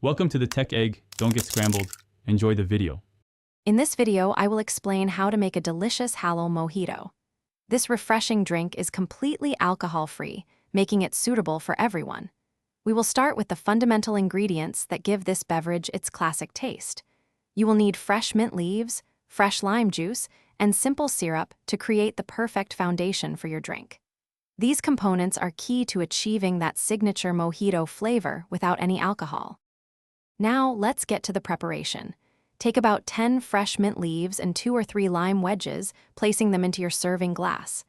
Welcome to the Tech Egg. Don't get scrambled. Enjoy the video. In this video, I will explain how to make a delicious halal mojito. This refreshing drink is completely alcohol-free, making it suitable for everyone. We will start with the fundamental ingredients that give this beverage its classic taste. You will need fresh mint leaves, fresh lime juice, and simple syrup to create the perfect foundation for your drink. These components are key to achieving that signature mojito flavor without any alcohol. Now, let's get to the preparation. Take about 10 fresh mint leaves and 2 or 3 lime wedges, placing them into your serving glass.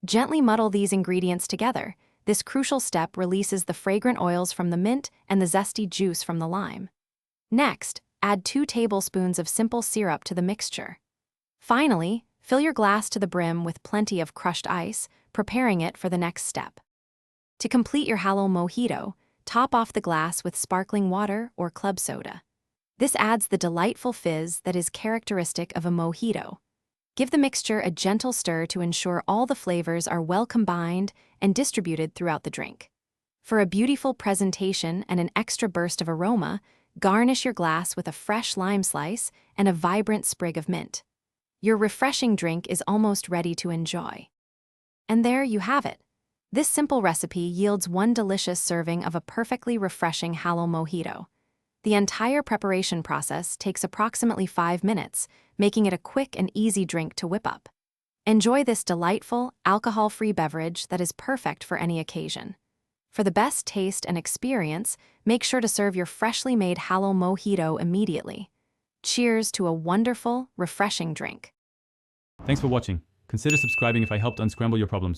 Gently muddle these ingredients together. This crucial step releases the fragrant oils from the mint and the zesty juice from the lime. Next, add 2 tablespoons of simple syrup to the mixture. Finally, fill your glass to the brim with plenty of crushed ice, preparing it for the next step. To complete your halal mojito, top off the glass with sparkling water or club soda. This adds the delightful fizz that is characteristic of a mojito. Give the mixture a gentle stir to ensure all the flavors are well combined and distributed throughout the drink. For a beautiful presentation and an extra burst of aroma, garnish your glass with a fresh lime slice and a vibrant sprig of mint. Your refreshing drink is almost ready to enjoy. And there you have it. This simple recipe yields one delicious serving of a perfectly refreshing halal mojito. The entire preparation process takes approximately 5 minutes, making it a quick and easy drink to whip up. Enjoy this delightful, alcohol-free beverage that is perfect for any occasion. For the best taste and experience, make sure to serve your freshly made halal mojito immediately. Cheers to a wonderful, refreshing drink. Thanks for watching. Consider subscribing if I helped unscramble your problems.